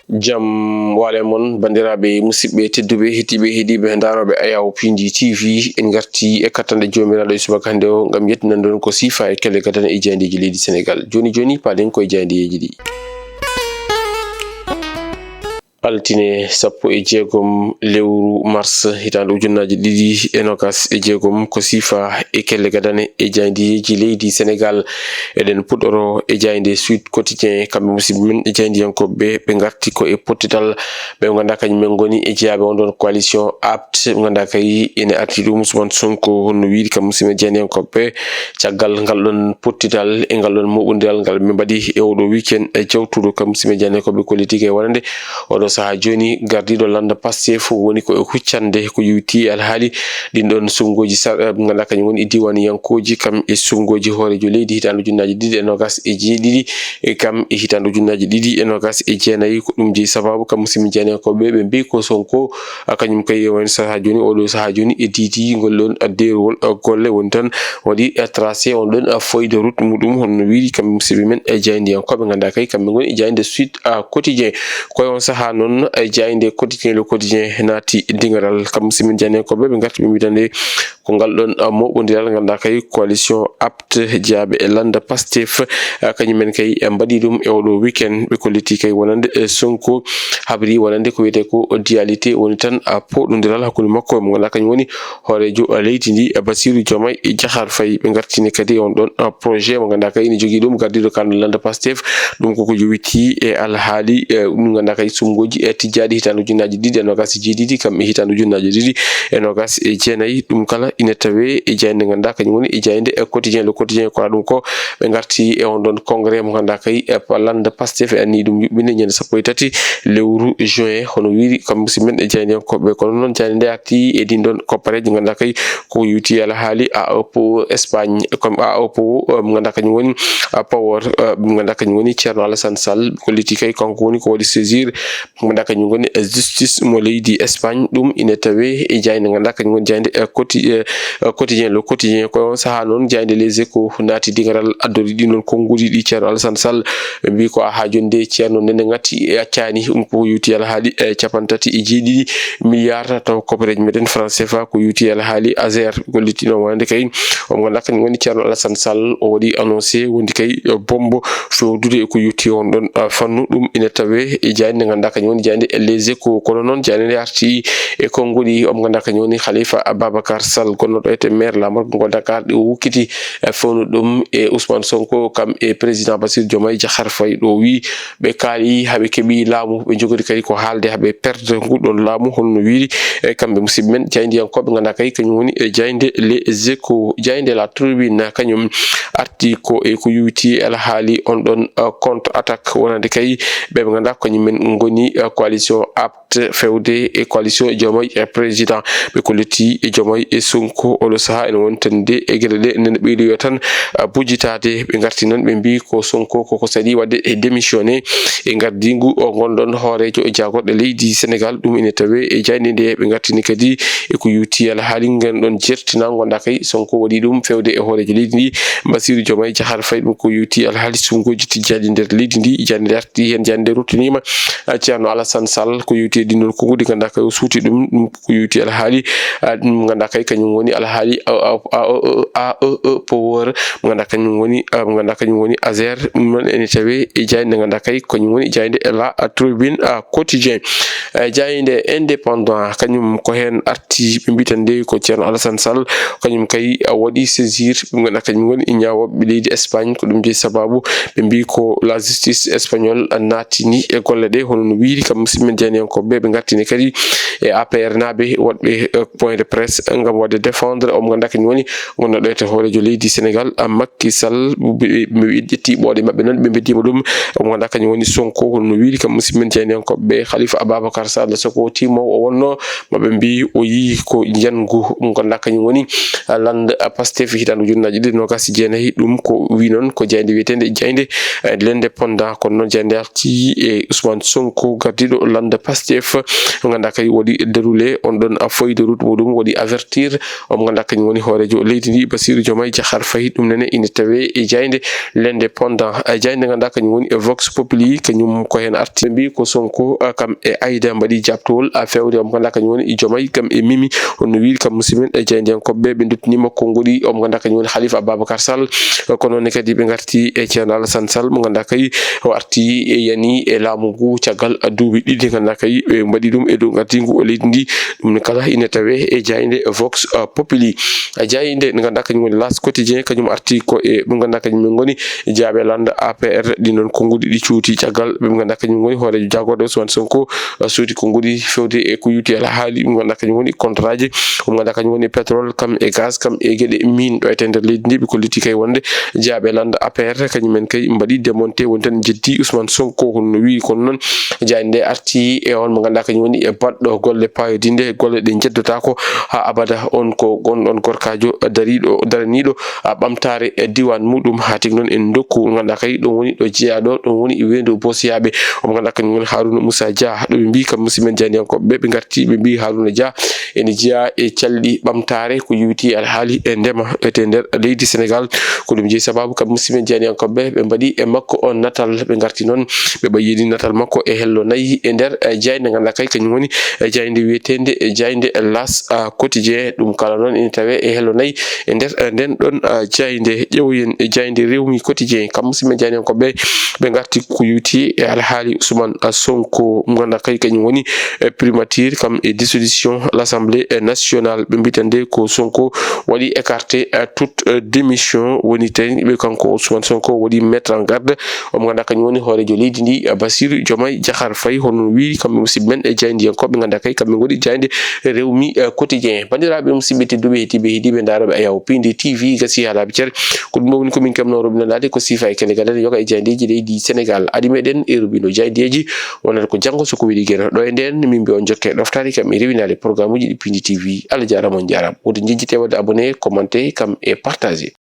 jam wale mon bandiraɓe musidɓe tedduɓe hettiɓe heeɗiɓe daroɓe Ayaw Pindi TV en garti e katande jomiraɗo e subaka hande o gam yettinandon ko sifa e kelle gadana e jeydeji leydi Sénégal joni paden koye jeydeji ɗi altine 16 lewru mars hitande ujunnaji ɗiɗi e nogas e jeegom ko sifa e kelle gadane e jeydeji leydi Sénégal eɗen puɗɗoro e jeyde Sud Quotidien kamɓe musidɓe men e jeydiyankoɓe ɓe garti ko e pottital ɓe ganda kañumen goni e jeeyaɓe on ɗon coalition APT ganda kay ene arti ɗum Ousmane Sonko honno wiiri kam musidɓe jeydiyankoɓe caggal ngal ɗon pottital e ngal ɗon moɓodiral ngal ɓe mbaɗi e oɗo weekend e jawtuɗo kam musidɓe jeydiyankoɓe politique e wonande oɗo saha joni gardiɗo landa Pastef woni ko e huccande ko yewti alhaali ɗin ɗon sumgoji ganda kañum woni e diwan yankoji kam e sumgoji hoorejo leydi hitande ujunnaji ɗiɗi e nogas e jeeɗiɗi e kam e hitande ujunnaji ɗiɗi e nogas e jeenayyi ko ɗum jeeyi sababu kam musidɓe jeydiyankoɓe ɓe mbi ko Sonko kañum kay woni saha joni oɗo saha joni e diidi ngol ɗon derowol golle woni tan waɗi tracé on ɗon feuille de route muɗum honno wiiri kamɓe musidɓe men e jeydiyankoɓe ganda kay kamɓe goni e jeyde Sud Quotidien koye on saha noon e jeyde Quotidien le Quotidien naati dingaral kam musidɓe men jeydiyankoɓe ɓe garti ɓe mbitande ko ngal ɗon moɓodiral ganda kay coalition APT jeeyaɓe e landa Pastef kañumen kay mbaɗi ɗum e oɗo weekend ɓe kolliti kay wonande Sonko habri wonande ko wiyete ko dualité woni tan poɗodiral hakkude makko mo ganda kañum woni hoorejo leydi ndi Bassirou Diomaye Diakhar Faye ɓe gartini kadi on ɗon projet mo ganda kay ne jogui ɗum gardiɗo kanɗo landa Pastef ɗum koko jowiti e alhaali ɗum ganda kay sumgoji e tijjaɗi hitande ujunnaji ɗiɗi e nogas e jeeɗiɗi kamɓe hitande ujunnaji ɗiɗi e nogas e jeenayyi ɗum kala ina tawe e jeyde ganda kañum woni e jeyde Quotidien le Quotidien ko ɗum ko ɓe garti e on ɗon congrès mo ganda kay landa Pastef e anni ɗum yuɓɓinde ñande 13 lewru juin hono wiiri kam musidɓe men e jeydiyankoɓe kono noon jeyde nde arti e ɗin ɗon koppareji ganda kay ko yewti alhaali AEPO Espagne comme AEPO mo ganda kañum woni power mo ganda kañum woni Thierno Alassane Sall kolliti kay kanko woni ko waɗi saisir mo ganda kañum woni justice mo leydi Espagne ɗum ina tawe e jeyde ganda kañum woni jeyde Quotidien le Quotidien ko on saha noon jeyde Les Échos naati dingaral addori ɗi noon konnguli ɗi Thierno Alassane Sall ɓe mbi ko ha joni de ceerno nene gatti e accani ɗum ko yewti alhaali 37 milliards taw koppareji meɗen franc CFA ko yewti alhaali Azer gollitino wonande kay o ganda kañum woni Thierno Alassane Sall o waɗi annoncé wondi kay bombo fewdude e ko yewti on ɗon fannu ɗum ina tawe e jeyde ganda kañum woni jeyde Les Échos kono noon jeyde nde arti e konnguli omo ganda kañum woni Khalifa Ababacar Sall gonnoɗo ete maire lamorgo ngo Dakar ɗo wukkiti fewnu ɗum e Ousmane Sonko kam e président Bassirou Diomaye Diakhar Faye ɗo wi ɓe kaali haɓe keeɓi laamu ɓe jogori kay ko haalde haɓe perde nguɗɗon laamu holno wiiri kamɓe musidɓe men jeydiyankoɓe ganda kay kañum woni e jeyde Les Échos jeyde La Tribune kañum arti ko e ko yewti alhaali on ɗon contre attaque wonande kay ɓe ganda kañumen goni coalition APT fewde e coalition Diomaye e président ɓe kolliti e Diomaye e Sonko oɗo saha ene wontande e gueɗe ɗe nene ɓeydoyo tan bujjitade ɓe garti noon ɓe mbi ko Sonko koko saɗi wadde e démissionné e gardigu o gonɗon hoorejo e jagorɗo leydi Sénégal ɗum ine tawe e jeyde nde ɓe gartini kadi e ko yewti alhaali ngen ɗon jertina gonda kay Sonko waɗi ɗum fewde e hoorejo leydi ndi Bassirou Diomaye Diakhar Faye ɗum ko yewti alhaali sumgoji tijjaɗi nder leydi ndi jande nde arti hen jande nde ruttinima Thierno Alassane Sall ko yewti e ɗinɗon konngudi ganda kay o suuti ɗum ko yewti alhaali ɗum ganda kay kañum woni alhaali AEE power mo ganda kañum woni Azer ɗum noon ene tawe e jeyde ganda kay kañum woni jeyde La Tribune Quotidien jeyde Indépendant kañum ko hen arti ɓe mbitande ko Thierno Alassane Sall kañum kay waɗi saisir ɗum ganda kañum woni ñawoɓe leydi Espagne ko ɗum jeeyi sababu ɓe mbi ko la justice espagnole natini e golle ɗe hono no wiiri kam musidɓe men jeydiyankoɓe ɓe gartini kadi e APR naɓe waɗɓe point de presse gam wadde défendre omo ganda kañum woni gonnoɗo ete hoorejo leydi Sénégal Macky Sall ɓe ƴetti ɓoɗe mabɓe noon ɓe beddima ɗum omo ganda kañum woni Sonko holno wiiri kam musidɓe men jeydiyankoɓe Khalifa Ababacar Sall soko timowo o wonno maɓe mbi o yi ko jangu mo ganda kañum woni landa Pastef hitande ujunnaji ɗiɗi nogas e jeenayyi ɗum ko wi noon ko jeyde wiyetede jeyde L'Indépendant kono noon jeyde arti e Ousmane Sonko gardiɗo landa Pastef Pastef mo ganda kay wodi déroulé on don feuille de route mudum wodi avertir o ganda kay woni horejo leydi ndi Bassirou Diomaye Diakhar Faye dum nene ina tawe e jayde l'indépendant jayde ganda kay woni Vox Populi kanyum ko hen arti bi ko Sonko kam e Aïda mbadi japtol a fewde mo ganda kay woni Diomaye kam e Mimi on wi kam musimen e jayde ko be dutnima kongoli o mo ganda kay woni Khalifa Ababacar Sall ko non kadi be garti e Thierno Alassane Sall mo ganda kay o arti e yani e laamu ngu caggal duubi ɗiɗi ganda kay ɓe mbaɗi ɗum e dow gardi ngu o leydi ndi ɗum ne kala ina tawe e jayde Vox Populi jayde ne ganda kañum woni L'As Quotidien kañum arti ko e ɓe ganda kañum min goni jaabe landa APR ɗi noon konngudi ɗi cuuti caggal ɓe ganda kañum woni hoorejo jagorɗo Ousmane Sonko suuti konngudi fewde e ko yuti ala haali ɓe ganda kañum woni contrat ji ɓe ganda kañum woni pétrole kam e gaz kam e gueɗe mine ɗo e nder leydi ndi ɓe kolliti kay wonde jaabe landa APR kañumen kay mbaɗi démonté woni tan jeddi Ousmane Sonko hono wi kono noon jayde arti e on mo ganda kañum woni e baɗɗo golle payodinde golle ɗe jeddotako ha abada on ko gonɗon gorkajo daraniɗo ɓamtare e diwan muɗum ha tig noon en dokku ganda kay ɗum woni ɗo jeeyaɗo ɗum woni weedu bosiyaɓe omo ganda kañum woni Harouna Moussa Dia ɗo ɓe mbi kam musimen janiyankoɓe ɓe garti ɓe mbi Harouna Dia ene jeeya e calɗi ɓamtare ko yuti alhaali e ndema ete nder leydi Sénégal ko ɗum jeeyi sababu kam musimen janiyankoɓe ɓe mbaɗi e makko on natal ɓe garti noon ɓe ɓayyidi natal makko e hello nayi e nder jayde ganda kay kañum woni jayde wiyetende jayde L'As Quotidien ɗum kala noon ene tawe e hello nayi e nder nden ɗon jayde ƴewoyen e jayde Rewmi Quotidien kam musimen janiyankoɓe ɓe garti ko yuti e alhaali Ousmane Sonko mo ganda kay kañum woni primature kam e dissolution l'Assemblée nationale ɓe mbitande ko Sonko waɗi écarté toute démission woni tan ɓe kanko Ousmane Sonko waɗi mettre en garde omo ganda kañum woni hoorejo leydi ndi Bassirou Diomaye Diakhar Faye hono wi kamɓe musidɓe men e jaydiyankoɓe ganda kay kamɓe goni jayde Rewmi Quotidien bandiraɓe musidɓe tedduɓe heetiɓe heeɗiɓe daroɓe Ayaw Pinde TV gasi haalaɓe ceer ko ɗum woni komin kemno robinanade ko sifa e kene gaden yoga e jaydeji leydi Sénégal adi meɗen e rubino jaydeji wonata ko janggo soko weɗi guena ɗo e nden min mbi on jokke ɗoftade kam e rewinade programme uji ɗi Pinde TV Allah jarama on jarama woto jejjite wadde abonné commenté kam e partagé